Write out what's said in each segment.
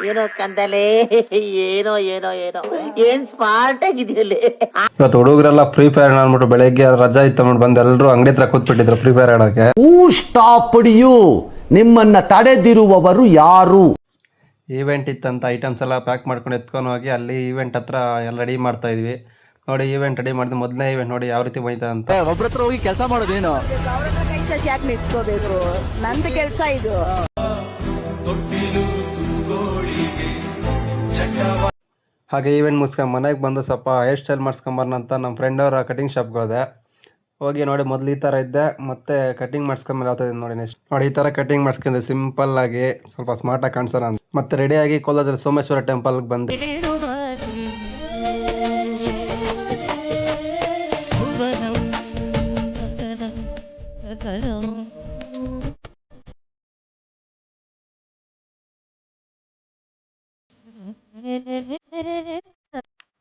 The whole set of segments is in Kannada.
ಏನೋ ಕಂದಲೆ, ಏನೋ ಏನೋ ಏನೋ ಏನ್ ಸ್ಮಾರ್ಟ್ ಆಗಿದೆಯಲ್ಲಿ. ಇವತ್ತು ಹುಡುಗರೆಲ್ಲ ಫ್ರೀ ಫೈರ್ ಆಡ್ಬಿಟ್ಟು ಬೆಳಗ್ಗೆ ರಜಾ ಇತ್ತು ಅಂದ್ಬಿಟ್ಟು ಬಂದು ಎಲ್ಲರೂ ಅಂಗಡಿ ಹತ್ರ ಕೂತ್ಬಿಟ್ಟಿದ್ರು ಫ್ರೀ ಫೈರ್ ಆಡೋಕೆ. ಹೂ ಸ್ಟಾಪ್ಡ್ ಯು? ನಿಮ್ಮನ್ನ ತಡೆದಿರುವವರು ಯಾರು? ಈವೆಂಟ್ ಇತ್ತಂತ ಐಟಮ್ಸ್ ಎಲ್ಲ ಪ್ಯಾಕ್ ಮಾಡ್ಕೊಂಡು ಎತ್ಕೊಂಡು ಹೋಗಿ ಅಲ್ಲಿ ಈವೆಂಟ್ ಹತ್ರ ಎಲ್ಲ ರೆಡಿ ಮಾಡ್ತಾ ಇದ್ವಿ. ನೋಡಿ ಈವೆಂಟ್ ರೆಡಿ ಮಾಡಿದ್ವಿ. ಮೊದಲನೇ ಈವೆಂಟ್ ನೋಡಿ ಯಾವ ರೀತಿ ಹೋಯ್ತಾ ಅಂತ. ಒಬ್ರ ಹತ್ರ ಹೋಗಿ ಕೆಲಸ ಮಾಡೋದೇನು? ಯಾಕೆ ನಿಂತ್ಕೋಬೇಕು? ನಂದು ಕೆಲಸ ಇದು. ಹಾಗೆ ಈವೆಂಟ್ ಮುಗಿಸ್ಕೊಂಡು ಮನೆಗೆ ಬಂದು ಸ್ವಲ್ಪ ಹೇರ್ ಸ್ಟೈಲ್ ಮಾಡಿಸ್ಕೊಂಬರೋಣ ಅಂತ ನಮ್ಮ ಫ್ರೆಂಡ್ ಅವರ ಕಟಿಂಗ್ ಶಾಪ್ಗೆ ಹೋದೆ. ಹೋಗಿ ನೋಡಿ ಮೊದಲು ಈ ಥರ ಇದ್ದೆ, ಮತ್ತೆ ಕಟಿಂಗ್ ಮಾಡಿಸ್ಕೊಂಡ್ಮೇಲೆ ಆಗ್ತದೆ ನೋಡಿ. ನೆಕ್ಸ್ಟ್ ನೋಡಿ ಈ ಥರ ಕಟಿಂಗ್ ಮಾಡಿಸ್ಕೊಂಡೆ ಸಿಂಪಲ್ ಆಗಿ, ಸ್ವಲ್ಪ ಸ್ಮಾರ್ಟಾಗಿ ಕಾಣಿಸೋಣ ಅಂತ. ಮತ್ತೆ ರೆಡಿಯಾಗಿ ಕೋಲಾರದಲ್ಲಿ ಸೋಮೇಶ್ವರ ಟೆಂಪಲ್ಗೆ ಬಂದೆ.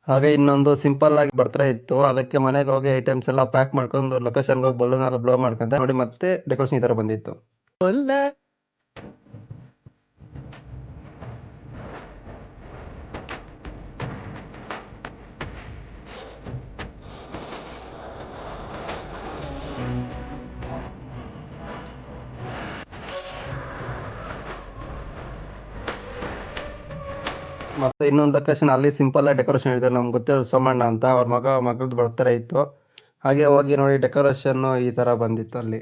ಹಾಗೆ ಇನ್ನೊಂದು ಸಿಂಪಲ್ ಆಗಿ ಬರ್ತ್ಡೇ ಇತ್ತು, ಅದಕ್ಕೆ ಮನೆಗೆ ಹೋಗಿ ಐಟಮ್ಸ್ ಎಲ್ಲ ಪ್ಯಾಕ್ ಮಾಡ್ಕೊಂಡು ಲೊಕೇಶನ್ಗೆ ಹೋಗಿ ಬಲೂನ್ ಎಲ್ಲ ಬ್ಲೋ ಮಾಡ್ಕೊಂಡೆ. ನೋಡಿ ಮತ್ತೆ ಡೆಕೋರೇಷನ್ ಈ ಥರ ಬಂದಿತ್ತು. ಮತ್ತೆ ಇನ್ನೊಂದು ಲೊಕೇಶನ್ ಅಲ್ಲಿ ಸಿಂಪಲ್ ಆಗಿ ಡೆಕೋರೇಷನ್ ಇದ್ದಾರೆ. ನಮ್ಗೆ ಗೊತ್ತಿರೋ ಸೋಮಣ್ಣ ಅಂತ, ಅವ್ರ ಮಗಳದ್ದು ಬರ್ತ್ಡೇ ಇತ್ತು. ಹಾಗೆ ಹೋಗಿ ನೋಡಿ ಡೆಕೋರೇಷನ್ ಈ ಥರ ಬಂದಿತ್ತು ಅಲ್ಲಿ.